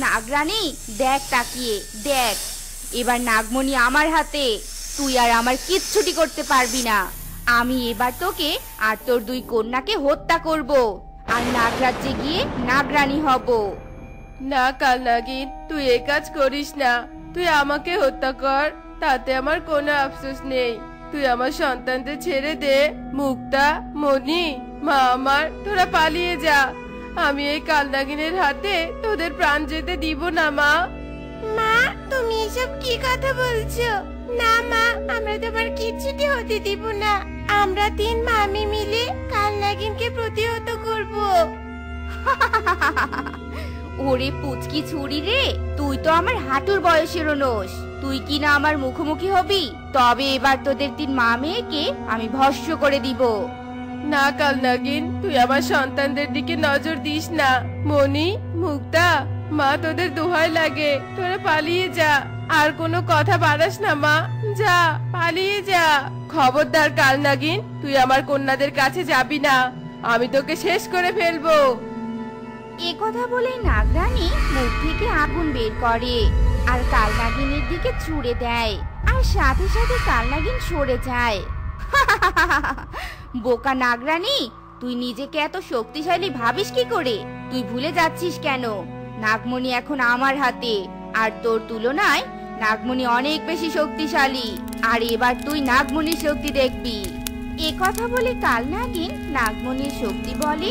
নাগরানী দেখ, তাকিয়ে দেখ, এবার নাগমণি আমার হাতে। তুই আর আমার কিচ্ছুটি করতে পারবি না। আমি এবার তোকে আর তোর দুই কন্যাকে হত্যা করব, আর নাগরাজ্যে গিয়ে নাগরানী হব। না কাল নাগিন, তুই এ কাজ করিস না। তুই আমাকে হত্যা কর, তাতে আমার কোনো আফসোস নেই। তুই আমার সন্তানদের ছেড়ে দে। মুক্তা, মনি, মা আমার, তোরা পালিয়ে যা। আমি এই কাল নাগিনের হাতে তোদের প্রাণ যেতে দিব না মা। মা, তুমি এসব কি কথা বলছো? না মা, আমরা তোমার কিচ্ছুটি হতে দিব না। আমরা তিন মামি মিলে কাল নাগিনকে প্রতিহত করব। ওরে পুচকি ছুরি রে, তুই তো আমার হাঁটুর বয়সেরও নোস। তুই কি না আমার মুখোমুখি হবি? তবে এবার তোদের তিন মা মেয়েকে আমি ভস্ম করে দিব। না কাল নাগিন, তুই আমার সন্তানদের দিকে নজর দিস না। মনি, মুক্তা, মা, তোদের দোহাই লাগে, তোরা পালিয়ে যা। আর কোনো কথা বাড়াস না মা, যা, পালিয়ে যা। খবরদার কাল নাগিন, তুই আমার কন্যাদের কাছে যাবি না। আমি তোকে শেষ করে ফেলবো। এ কথা বলে নাগরানী মুখ থেকে আগুন বের করে আর কালনাগিনের দিকে ছুঁড়ে দেয়, আর সাথে সাথে কালনাগিন সরে যায়। বোকা নাগরানী, তুই নিজেকে এত শক্তিশালী ভাবিস কি করে? তুই ভুলে যাচ্ছিস কেন নাগমণি এখন আমার হাতে, আর তোর তুলনায় নাগমণি অনেক বেশি শক্তিশালী। আর এবার তুই নাগমণির শক্তি দেখবি। এ কথা বলে কালনাগিন নাগমণির শক্তি বলে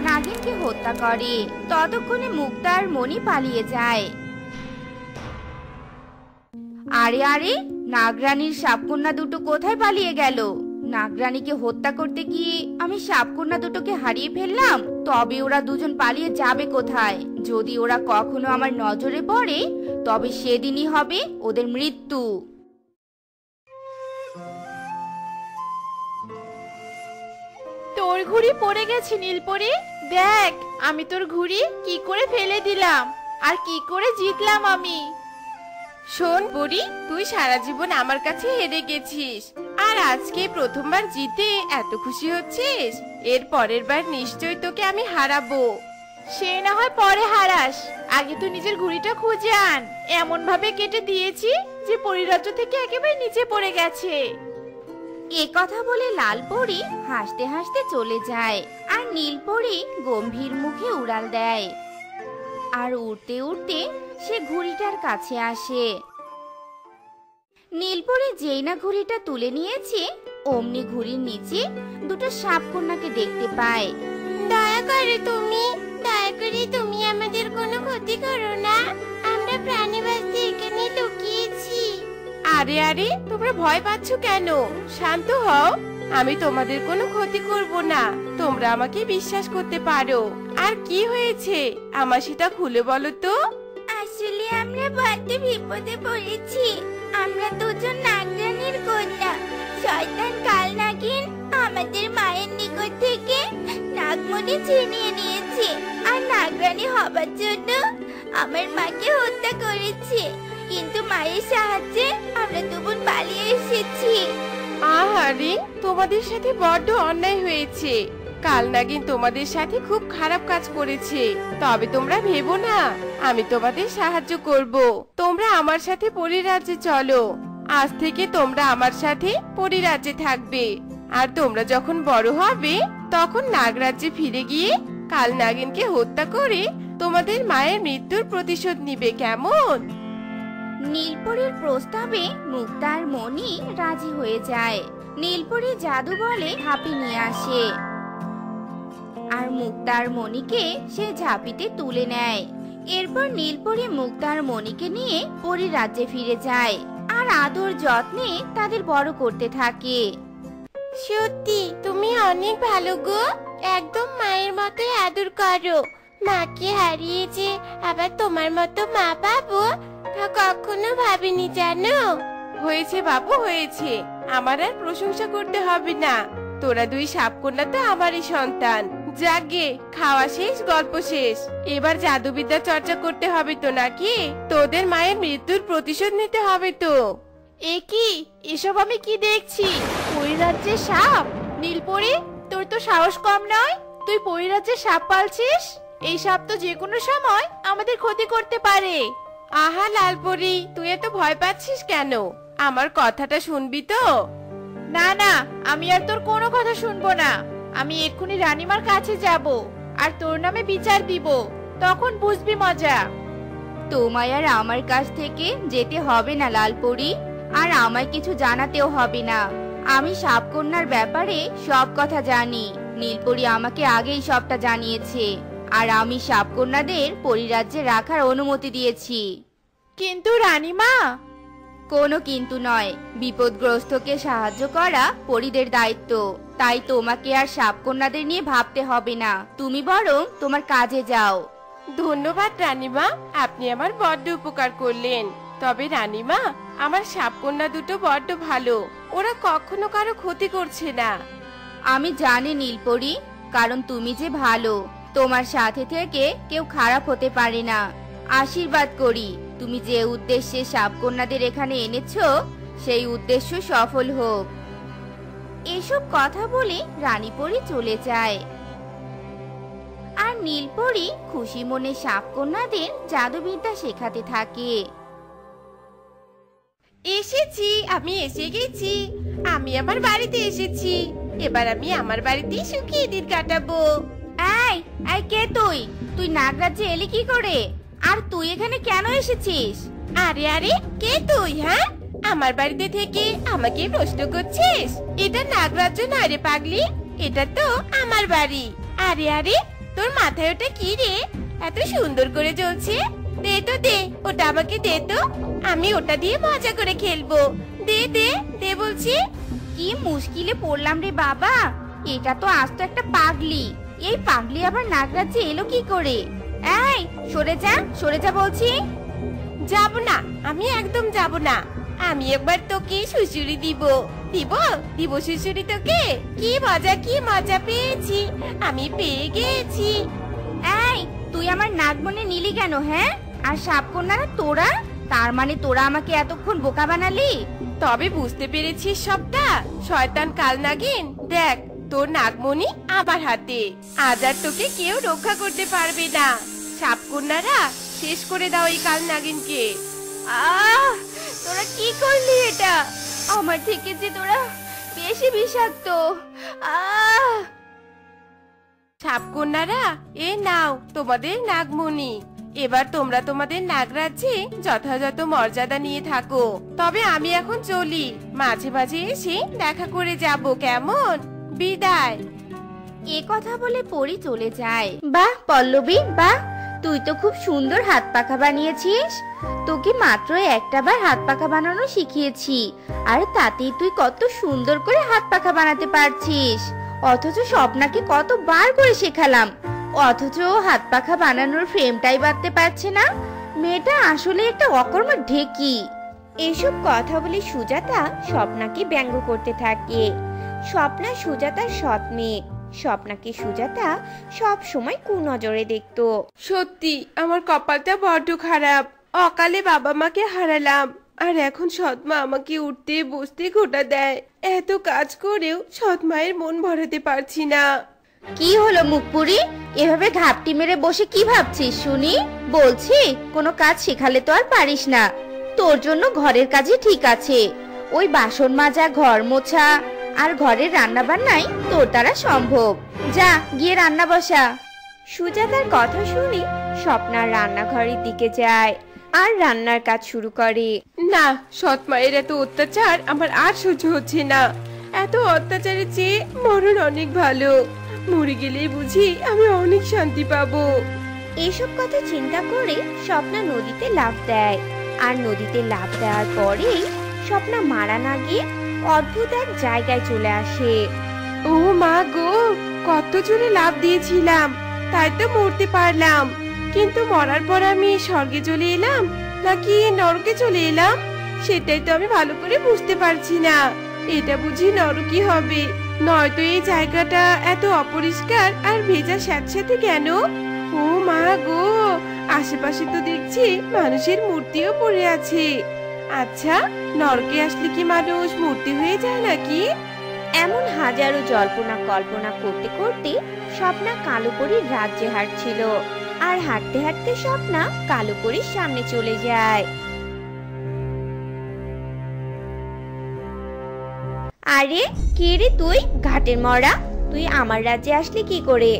নাগিনকে হত্যা করে। ততক্ষণে মুক্তা আর মণি পালিয়ে যায়। আরে আরে, নাগরানীর সাপকন্যা দুটো কোথায় পালিয়ে গেল? নাগরানীকে হত্যা করতে গিয়ে আমি সাপকন্যা দুটোকে হারিয়ে ফেললাম। তবে ওরা দুজন পালিয়ে যাবে কোথায়? যদি ওরা কখনো আমার নজরে পড়ে, তবে সেদিনই হবে ওদের মৃত্যু। তোর ঘুড়ি পড়ে গেছে নীলপরি। দেখ, আমি তোর ঘুড়ি কি করে ফেলে দিলাম, আর কি করে জিতলাম আমি। শোন বুড়ি, তুই সারা জীবন আমার কাছে হেরে গেছিস, আর আজকে প্রথমবার জিতে এত খুশি হচ্ছিস। এর পরের বার নিশ্চয়ই তোকে আমি হারাবো। সে না হয় পরে হারাস, আগে তুই নিজের ঘুড়িটা খুঁজে আন। এমন ভাবে কেটে দিয়েছি যে পরিরাজ্য থেকে একেবারে নিচে পড়ে গেছে। এ কথা বলে লালপরি হাসতে হাসতে চলে যায়, আর নীলপরি গম্ভীর মুখে উড়াল দেয়। আর উড়তে উড়তে সে ঘুড়িটার কাছে আসে। নীলপরি যেই না ঘুড়িটা তুলে নিয়েছে, অমনি ঘুড়ির নিচে দুটো সাপকন্যাকে দেখতে পায়। দয়া করে তুমি আমাদের কোনো ক্ষতি করো না। আমরা প্রাণে বাঁচতে এখানে লুকিয়েছি। আরে আরে, তোমরা ভয় পাচ্ছ কেন? শান্ত হও, আমি তোমাদের কোনো ক্ষতি করব না। তোমরা আমাকে বিশ্বাস করতে পারো। আর কি হয়েছে আমার সেটা খুলে বলো তো। আসলে আমরা বড্ড বিপদে পড়েছি। আমরা দুজন নাগরানীর কন্যা। শয়তান কাল নাগিন আমাদের মায়ের নিকট থেকে নাগমণি ছিনিয়ে নিয়েছে, আর নাগরানী হবার জন্য আমার মাকে হত্যা করেছে। কিন্তু মায়ের সাহায্যে আমরা দুজন পালিয়ে এসেছি। আহারে, তোমাদের সাথে বড্ড অন্যায় হয়েছে। কাল নাগিন তোমাদের সাথে খুব খারাপ কাজ করেছে। তবে তোমরা ভেবো না, আমি তোমাদের সাহায্য করব। তোমরা আমার সাথে পরিরাজ্যে চলো। আজ থেকে তোমরা আমার সাথে পরিরাজ্যে থাকবে। আর তোমরা যখন বড় হবে, তখন নাগরাজ্যে ফিরে গিয়ে কাল নাগিনকে হত্যা করে তোমাদের মায়ের মৃত্যুর প্রতিশোধ নিবে, কেমন? নীলপরির প্রস্তাবে মুক্তা আর মণি রাজি হয়ে যায়। নীলপরি জাদু বলে ঝাঁপি নিয়ে আসে, আর মুক্তা আর মণিকে সে ঝাঁপিতে তুলে নেয়। এরপর নীলপরি মুক্তা আর মণিকে নিয়ে পরিরাজ্যে ফিরে যায়, আর আদর যত্নে তাদের বড় করতে থাকে। সত্যি তুমি অনেক ভালো গো, একদম মায়ের মতোই আদর করো। মাকে হারিয়েছে, আবার তোমার মতো মা পাবো তা কখনো ভাবিনি জানো। হয়েছে বাবু, হয়েছে। আমার আর প্রশংসা করতে হবে না। তোরা দুই সাপকন্যা তো আমারই সন্তান। যাগে, খাওয়া শেষ, গল্প শেষ। এবার জাদুবিদ্যা চর্চা করতে হবে তো নাকি? তোদের মায়ের মৃত্যুর প্রতিশোধ নিতে হবে তো। এ কি, এসব আমি কি দেখছি? পরিরাজ্যের সাপ? নীলপরি, তোর তো সাহস কম নয়, তুই পরিরাজ্যের সাপ পালছিস? এই সাপ তো যে কোনো সময় আমাদের ক্ষতি করতে পারে। আহা লালপরি, তুই এত ভয় পাচ্ছিস কেন? আমার কথাটা শুনবি তো? না না, আমি আর তোর কোনো কথা শুনবো না। আমি এক্ষুনি রানীমার কাছে যাব আর তোর নামে বিচার দিব, তখন বুঝবি মজা। তোমায় আর আমার কাছ থেকে যেতে হবে না লালপরি, আর আমায় কিছু জানাতেও হবে না। আমি সাপকন্যার ব্যাপারে সব কথা জানি। নীলপরি আমাকে আগেই সবটা জানিয়েছে, আর আমি সাপকন্যাদের পরিরাজ্যে রাখার অনুমতি দিয়েছি। কিন্তু রানীমা। কোনো কিন্তু নয়, বিপদগ্রস্তকে সাহায্য করা পরিদের দায়িত্ব। তাই তোমাকে আর সাপকন্যাদের নিয়ে ভাবতে হবে না, তুমি বরং তোমার কাজে যাও। ধন্যবাদ রানীমা, আপনি আমার বড্ড উপকার করলেন। তবে রানীমা, আমার সাপকন্যা দুটো বড্ড ভালো, ওরা কখনো কারো ক্ষতি করছে না। আমি জানি নীলপরি, কারণ তুমি যে ভালো, তোমার সাথে থেকে কেউ খারাপ হতে পারে না। আশীর্বাদ করি তুমি যে উদ্দেশ্যে সাপকন্যাদের এখানে এনেছো, সেই উদ্দেশ্য সফল হোক। এসব কথা বলে রানীপরি চলে যায়, আর নীলপরি খুশি মনে সাপকন্যাদের জাদুবিদ্যা শেখাতে থাকে। এসেছি, আমি এসে গেছি। আমি আমার বাড়িতে এসেছি। এবার আমি আমার বাড়িতে সুখী দিন কাটাবো। এই এই কে তুই? তুই নাগরাজ্যে এলি কি করে? আর তুই এখানে কেন এসেছিস? আরে আরে, কে তুই? হ্যাঁ, আমার বাড়িতে থেকে আমাকে প্রশ্ন করছিস? এটা নাগরাজ্য নয় রে পাগলি, এটা তো আমার বাড়ি। আরে আরে, তোর মাথায় ওটা কি রে? এত সুন্দর করে জ্বলছে। দে তো দে, ওটা আমাকে দে তো, আমি ওটা দিয়ে মজা করে খেলবো। দে দে দে বলছি। কি মুশকিলে পড়লাম রে বাবা, এটা তো আস্ত একটা পাগলি। এই পাগলি আবার নাগরাজ্যে এলো কি করে? এই সরে যা বলছি। যাব না, আমি একদম যাব না। আমি একবার তোকে সুশুরি দিব দিব দিব সুশুরি তোকে। কি মজা পেয়েছি, আমি পেয়ে গেছি। এই তুই আমার নাগমনে নিলি কেন? হ্যাঁ, আর সাপকন্যারা তোরা? তার মানে তোরা আমাকে এতক্ষণ বোকা বানালি? তবে বুঝতে পেরেছিস সবটা? শয়তান কাল নাগিন, দেখ তোর নাগমণি আমার হাতে। আজ আর তোকে কেউ রক্ষা করতে পারবে না। সাপকন্যারা, শেষ করে দাও এই কাল নাগিনকে। তোরা কি করলি এটা? আমার থেকে যে তোরা বেশি বিষাক্ত। সাপকন্যারা, এ নাও তোমাদের নাগমণি। এবার তোমরা তোমাদের নাগরাজ্যে যথাযথ মর্যাদা নিয়ে থাকো। তবে আমি এখন চলি, মাঝে মাঝে এসে দেখা করে যাব, কেমন? বিদায়। এ কথা বলে পরি চলে যায়। বাহ পল্লবী, বাহ, তুই তো খুব সুন্দর হাত পাখা বানিয়েছিস। তোকে মাত্র একটা বার হাত পাখা বানানো শিখিয়েছি, আর তাতেই তুই কত সুন্দর করে হাত পাখা বানাতে পারছিস। অথচ স্বপ্নাকে কতবার করে শেখালাম, অথচ হাত পাখা বানানোর ফ্রেমটাই বাঁধতে পারছে না। মেয়েটা আসলে একটা অকর্মা ঢেকি। এসব কথা বলে সুজাতা স্বপ্নাকে ব্যঙ্গ করতে থাকে। স্বপ্না সুজাতার সৎ মেয়ে। স্বপ্নাকে সুজাতা সব সময় কুনজরে দেখতো। সত্যি আমার কপালটা বড্ড খারাপ। অকালে বাবা মাকে হারালাম, আর এখন সৎমা আমাকে উঠতে বসতে খোঁটা দেয়। এত কাজ করেও সৎ মায়ের মন ভরাতে পারছি না। কি হলো মুখপুরি, এভাবে ঘাপটি মেরে বসে কি ভাবছিস শুনি? বলছি কোনো কাজ শেখালে তো আর পারিস না। তোর জন্য ঘরের কাজই ঠিক আছে, ওই বাসন মাজা, ঘর মোছা আর ঘরের রান্না বান্নাই তোর দ্বারা সম্ভব। যা গিয়ে রান্না বসা। সুজাতার কথা শুনে স্বপ্নার রান্নাঘরের দিকে যায় আর রান্নার কাজ শুরু করে। না, সৎ মায়ের এত অত্যাচার আমার আর সহ্য হচ্ছে না। এত অত্যাচারের চেয়ে মরণ অনেক ভালো। মরে গেলেই বুঝি আমি অনেক শান্তি পাবো। এসব কথা চিন্তা করে স্বপ্না নদীতে লাফ দেয়, আর নদীতে লাফ দেওয়ার পরেই স্বপ্না মারা না গিয়ে অদ্ভুত এক জায়গায় চলে আসে। ও মা গো, কত জোরে লাফ দিয়েছিলাম, তাই তো মরতে পারলাম। কিন্তু মরার পর আমি স্বর্গে চলে এলাম নাকি নরকে চলে এলাম, সেটাই তো আমি ভালো করে বুঝতে পারছি না। এটা বুঝি নরকই হবে, নয়তো এই জায়গাটা এত অপরিষ্কার আর ভেজা স্যাঁতস্যাঁতে কেন? ও মা গো, আশেপাশে তো দেখছি মানুষের মূর্তিও পড়ে আছে। আচ্ছা, নরকে আসলে কি মানুষ মূর্তি হয়ে যায় নাকি? এমন হাজারো জল্পনা কল্পনা করতে করতে স্বপ্না কালোপরীর রাজ্যে হাঁটছিল। আর হাঁটতে হাঁটতে স্বপ্না কালোপরীর সামনে চলে যায়। আরে কে রে তুই, ঘাটের মরা? তুই আমার রাজ্যে আসলি কি করে?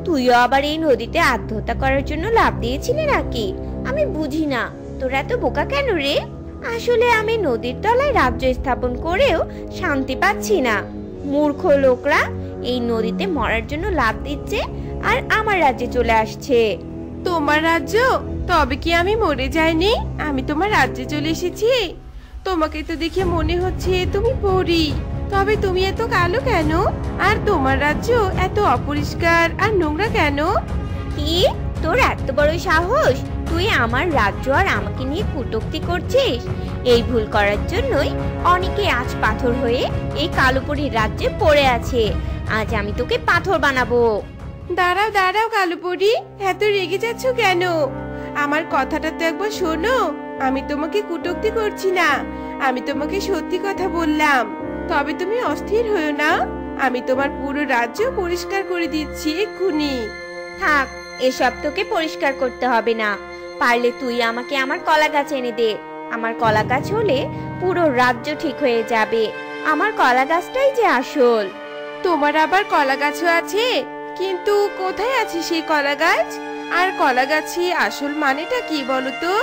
তুইও আবার এই নদীতে আত্মহত্যা করার জন্য লাফ দিয়েছিলি নাকি? আমি বুঝি না, তোরা এত বোকা কেন রে? আসলে আমি নদীর তলায় রাজ্য স্থাপন করেও শান্তি পাচ্ছি না। মূর্খ লোকরা এই নদীতে মরার জন্য লাফ দিচ্ছে আর আমার রাজ্যে চলে আসছে। তোমার রাজ্য? তবে কি আমি মরে যাইনি? আমি তোমার রাজ্যে চলে এসেছি। তোমাকে তো দেখে মনে হচ্ছে তুমি পরী, তবে তুমি এত কালো কেন? আর তোমার রাজ্য এত অপরিষ্কার আর নোংরা কেন? কি, তোর এত বড় সাহস? তুই আমার রাজ্য আর আমাকে নিয়ে কটূক্তি করছিস? এই ভুল করার জন্যই অনেকে আজ পাথর হয়ে এই কালোপরীর রাজ্যে পড়ে আছে। আজ আমি তোকে পাথর বানাবো। দাঁড়াও দাঁড়াও কালোপরী, এত রেগে যাচ্ছ কেন? আমার কথাটা তো একবার শোনো। আমি তোমাকে কটূক্তি করছি না, আমি তোমাকে সত্যি কথা বললাম। তবে তুমি অস্থির হয়ো না, আমি তোমার পুরো রাজ্য পরিষ্কার করে দিচ্ছি এক্ষুনি। থাক, এসব তোকে পরিষ্কার করতে হবে না। পারলে তুই আমাকে আমার কলা গাছ এনে দে। আমার কলা গাছ হলে পুরো রাজ্য ঠিক হয়ে যাবে। আমার কলা গাছটাই যে আসল। তোমার আবার কলা গাছও আছে? কিন্তু কোথায় আছে সেই কলা গাছ? আর কলা গাছে আসল মানেটা কি বলো তো?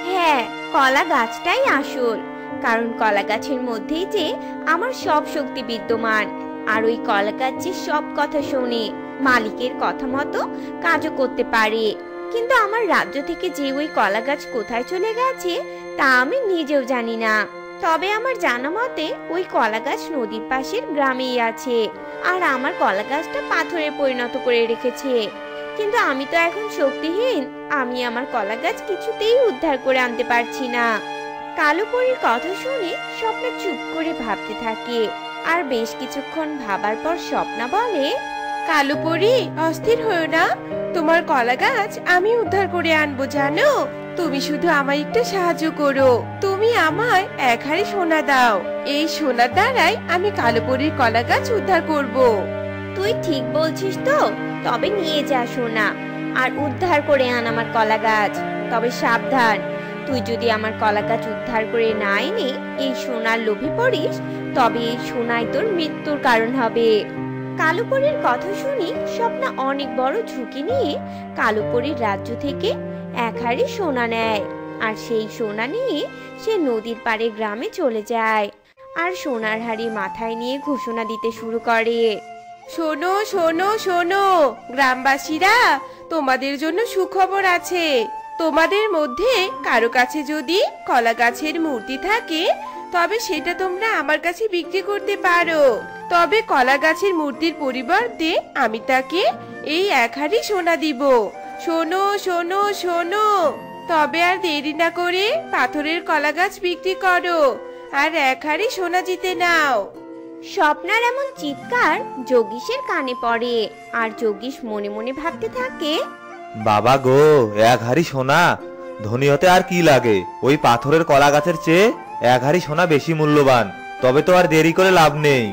হ্যাঁ, কলা গাছটাই আসল, কারণ কলা গাছের মধ্যেই যে আমার সব শক্তি বিদ্যমান। আর ওই কলা গাছ যে সব কথা শোনে, মালিকের কথা মতো কাজও করতে পারে। কিন্তু আমার রাজ্য থেকে যে ওই কলা গাছ কোথায় চলে গেছে তা আমি নিজেও জানি না। তবে আমার জানা মতে ওই কলা গাছ নদীর পাশের গ্রামেই আছে, আর আমার কলা গাছটা পাথরে পরিণত করে রেখেছে। কিন্তু আমি তো এখন শক্তিহীন, আমি আমার কলা গাছ কিছুতেই উদ্ধার করে আনতে পারছি না। কালোপরীর কথা শুনে স্বপ্না চুপ করে ভাবতে থাকে। আর বেশ কিছুক্ষণ ভাবার পর স্বপ্না বলে, কালোপরী, অস্থির হয়ো না, তোমার কলা গাছ আমি উদ্ধার করে আনবো জানো। তুমি শুধু আমায় একটু সাহায্য করো। তুমি আমায় এক হাড়ি সোনা দাও। এই সোনার দ্বারাই আমি কালোপরীর কলা গাছ উদ্ধার করব। তুই ঠিক বলছিস তো? তবে নিয়ে যা সোনা, আর উদ্ধার করে আন আমার কলা গাছ। তবে সাবধান, তুই যদি আমার কলা গাছ উদ্ধার করে না এনে এই সোনার লোভে পড়িস, তবে এই সোনাই তোর মৃত্যুর কারণ হবে। কালোপরীর কথা শুনি স্বপ্না অনেক বড় ঝুঁকি নিয়ে কালোপরীর রাজ্য থেকে এক হাড়ি সোনা নেয়। আর সেই সোনা নিয়ে সে নদীর পাড়ে গ্রামে চলে যায় আর সোনার হাড়ি মাথায় নিয়ে ঘোষণা দিতে শুরু করে, শোনো শোনো শোনো গ্রামবাসীরা, তোমাদের জন্য সুখবর আছে। তোমাদের মধ্যে কারো কাছে যদি কলা গাছের মূর্তি থাকে, তবে সেটা তোমরা আমার কাছে বিক্রি করতে পারো। তবে কলা গাছের মূর্তির পরিবর্তে আমি তাকে এই এক হাড়ি সোনা দিব। শোনো শোনো শোনো, তবে আর দেরি না করে পাথরের কলা গাছ বিক্রি করো আর এক হাড়ি সোনা জিতে নাও। স্বপ্নার এমন চিৎকার যোগীশের কানে পড়ে, আর যোগীশ মনে মনে ভাবতে থাকে, বাবা গো, এক হাড়ি সোনা, ধনী হতে আর কি লাগে? ওই পাথরের কলা গাছের চেয়ে এক হাড়ি সোনা বেশি মূল্যবান। তবে তো আর দেরি করে লাভ নেই।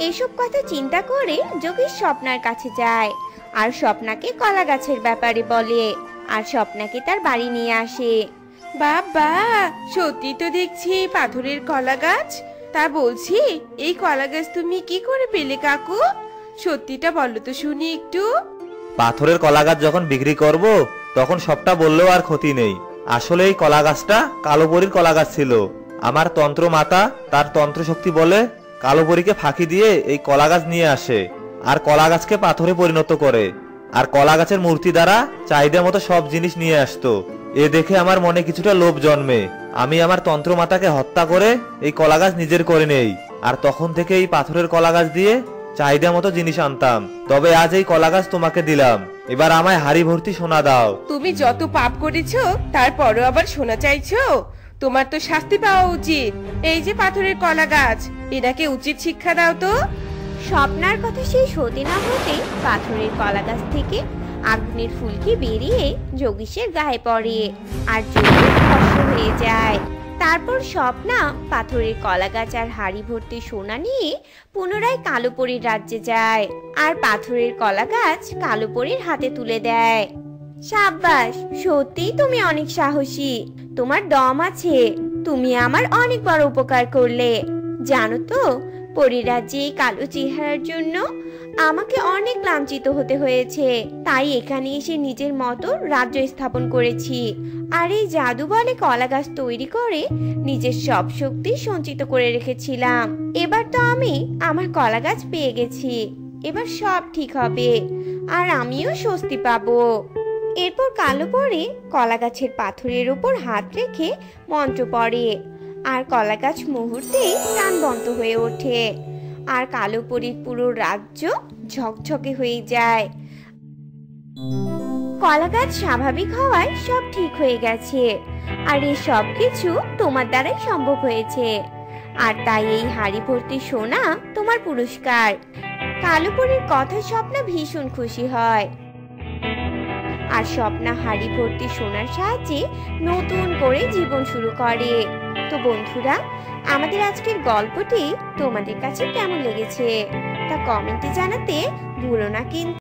এসব কথা চিন্তা করে যোগীশ স্বপ্নার কাছে যায় আর স্বপ্নাকে কলা গাছের ব্যাপারে বলে, আর স্বপ্নাকে তার বাড়ি নিয়ে আসে। বাবা, সত্যি তো দেখছি পাথরের কলা গাছ। তা বলছি, এই কলা গাছ তুমি কি করে পেলে কাকু? সত্যিটা বলো তো শুনি একটু। পাথরের কলা গাছ যখন বিক্রি করব, তখন সবটা বললেও আর ক্ষতি নেই। আসলে এই কলা গাছটা কালোপরীর কলা গাছ ছিল। আমার তন্ত্র মাতা তার তন্ত্র শক্তি বলে কালোপরীকে ফাঁকি দিয়ে এই কলা গাছ নিয়ে আসে, আর কলা গাছকে পাথরে পরিণত করে, আর কলা গাছের মূর্তি দ্বারা চাহিদা মতো সব জিনিস নিয়ে আসতো। এ দেখে আমার মনে কিছুটা লোভ জন্মে। আমি আমার তন্ত্র মাতাকে হত্যা করে এই কলা গাছ নিজের করে নেই, আর তখন থেকে এই পাথরের কলা গাছ দিয়ে চাহিদা মতো জিনিস আনতাম। তবে আজ এই কলা গাছ তোমাকে দিলাম, এবার আমায় হাড়ি ভর্তি সোনা দাও। তুমি যত পাপ করেছো তারপরও আবার সোনা চাইছো? তোমার তো শাস্তি পাওয়া উচিত। এই যে পাথরের কলা গাছ, এনাকে উচিত শিক্ষা দাও তো। স্বপ্নার কথা শেষ হতে না হতে পাথরের কলা গাছ থেকে আগুনের ফুলকি বেরিয়ে যোগীশের গায়ে পড়ে, আর যোগীশ ভস্ম হয়ে যায়। তারপর স্বপ্না পাথরের কলা গাছ আর হাড়ি ভর্তি সোনা নিয়ে পুনরায় কালোপরীর রাজ্যে যায় আর পাথরের কলা গাছ কালোপরীর হাতে তুলে দেয়। সাব্বাস, সত্যিই তুমি অনেক সাহসী, তোমার দম আছে, তুমি আমার অনেক বড় উপকার করলে। জানো তো, পরিরাজ্যে এই কালো চেহারার জন্য আমাকে অনেক লাঞ্ছিত হতে হয়েছে, তাই এখানে এসে নিজের মতো রাজ্য স্থাপন করেছি আর এই জাদু বলে কলা গাছ তৈরি করে নিজের সব শক্তি সঞ্চিত করে রেখেছিলাম। এবার তো আমি আমার কলা গাছ পেয়ে গেছি, এবার সব ঠিক হবে আর আমিও স্বস্তি পাবো। এরপর কালো পরে কলা গাছের পাথরের উপর হাত রেখে মন্ত্র পড়ে আর কলা গাছ মুহূর্তেই প্রাণবন্ত হয়ে ওঠে আর কালো পরীর পুরো রাজ্য ঝকঝকে হয়ে যায়। কলা গাছ স্বাভাবিক হওয়ায় সব ঠিক হয়ে গেছে আর এই সব কিছু তোমার দ্বারাই সম্ভব হয়েছে, আর তাই এই হাড়ি ভর্তি সোনা তোমার পুরস্কার। কালো পরীর কথা স্বপ্না ভীষণ খুশি হয় আর স্বপ্না হাড়ি ভর্তি সোনার সাহায্যে নতুন করে জীবন শুরু করে। তো বন্ধুরা, আমাদের আজকের গল্পটি তোমাদের কাছে কেমন লেগেছে তা কমেন্টে জানাতে ভুলো না কিন্তু।